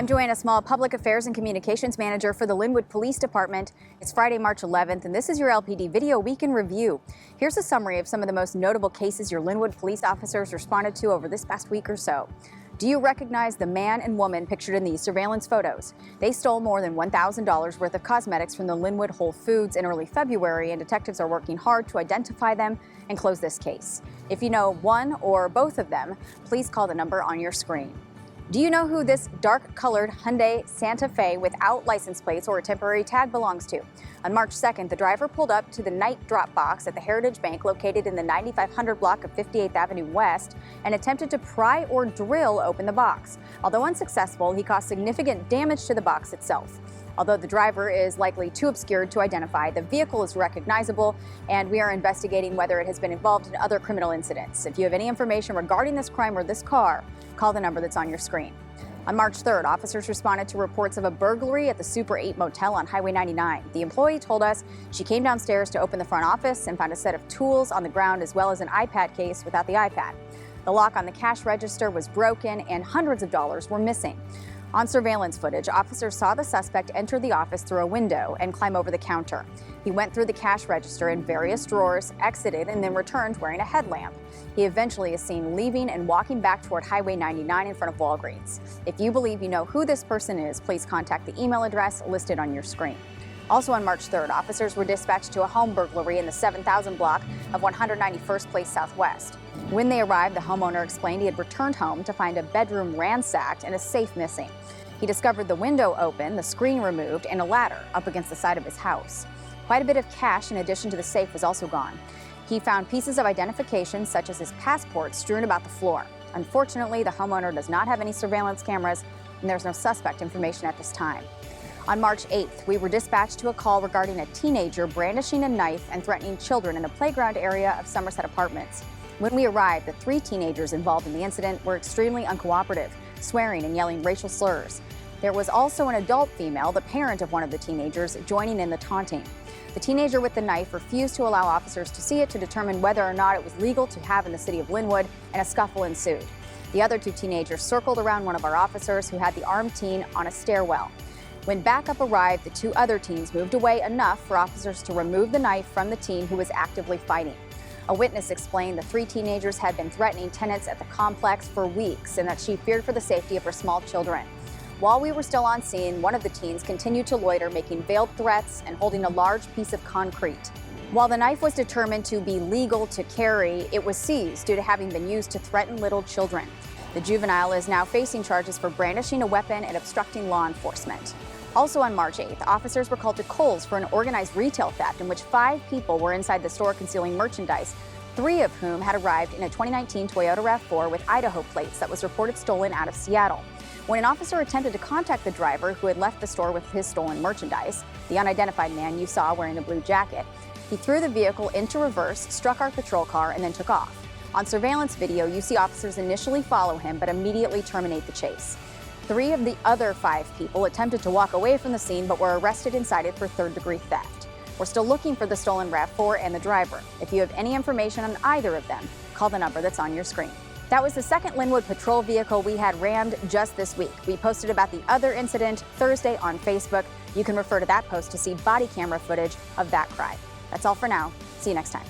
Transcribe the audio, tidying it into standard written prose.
I'm Joanna Small, Public Affairs and Communications Manager for the Lynnwood Police Department. It's Friday, March 11th, and this is your LPD Video Week in Review. Here's a summary of some of the most notable cases your Lynnwood police officers responded to over this past week or so. Do you recognize the man and woman pictured in these surveillance photos? They stole more than $1,000 worth of cosmetics from the Lynnwood Whole Foods in early February, and detectives are working hard to identify them and close this case. If you know one or both of them, please call the number on your screen. Do you know who this dark-colored Hyundai Santa Fe without license plates or a temporary tag belongs to? On March 2nd, the driver pulled up to the night drop box at the Heritage Bank located in the 9500 block of 58th Avenue West and attempted to pry or drill open the box. Although unsuccessful, he caused significant damage to the box itself. Although the driver is likely too obscured to identify, the vehicle is recognizable, and we are investigating whether it has been involved in other criminal incidents. If you have any information regarding this crime or this car, call the number that's on your screen. On March 3rd, officers responded to reports of a burglary at the Super 8 Motel on Highway 99. The employee told us she came downstairs to open the front office and found a set of tools on the ground as well as an iPad case without the iPad. The lock on the cash register was broken and hundreds of dollars were missing. On surveillance footage, officers saw the suspect enter the office through a window and climb over the counter. He went through the cash register in various drawers, exited, and then returned wearing a headlamp. He eventually is seen leaving and walking back toward Highway 99 in front of Walgreens. If you believe you know who this person is, please contact the email address listed on your screen. Also on March 3rd, officers were dispatched to a home burglary in the 7000 block of 191st Place Southwest. When they arrived, the homeowner explained he had returned home to find a bedroom ransacked and a safe missing. He discovered the window open, the screen removed, and a ladder up against the side of his house. Quite a bit of cash in addition to the safe was also gone. He found pieces of identification such as his passport strewn about the floor. Unfortunately, the homeowner does not have any surveillance cameras, and there's no suspect information at this time. On March 8th, we were dispatched to a call regarding a teenager brandishing a knife and threatening children in a playground area of Somerset Apartments. When we arrived, the 3 teenagers involved in the incident were extremely uncooperative, swearing and yelling racial slurs. There was also an adult female, the parent of one of the teenagers, joining in the taunting. The teenager with the knife refused to allow officers to see it to determine whether or not it was legal to have in the city of Lynnwood, and a scuffle ensued. The other 2 teenagers circled around one of our officers who had the armed teen on a stairwell. When backup arrived, the 2 other teens moved away enough for officers to remove the knife from the teen who was actively fighting. A witness explained the 3 teenagers had been threatening tenants at the complex for weeks and that she feared for the safety of her small children. While we were still on scene, one of the teens continued to loiter, making veiled threats and holding a large piece of concrete. While the knife was determined to be legal to carry, it was seized due to having been used to threaten little children. The juvenile is now facing charges for brandishing a weapon and obstructing law enforcement. Also on March 8th, officers were called to Kohl's for an organized retail theft in which 5 people were inside the store concealing merchandise, 3 of whom had arrived in a 2019 Toyota RAV4 with Idaho plates that was reported stolen out of Seattle. When an officer attempted to contact the driver who had left the store with his stolen merchandise, the unidentified man you saw wearing a blue jacket, he threw the vehicle into reverse, struck our patrol car, and then took off. On surveillance video, you see officers initially follow him but immediately terminate the chase. 3 of the other 5 people attempted to walk away from the scene but were arrested and cited for third-degree theft. We're still looking for the stolen RAV4 and the driver. If you have any information on either of them, call the number that's on your screen. That was the second Lynnwood patrol vehicle we had rammed just this week. We posted about the other incident Thursday on Facebook. You can refer to that post to see body camera footage of that crime. That's all for now. See you next time.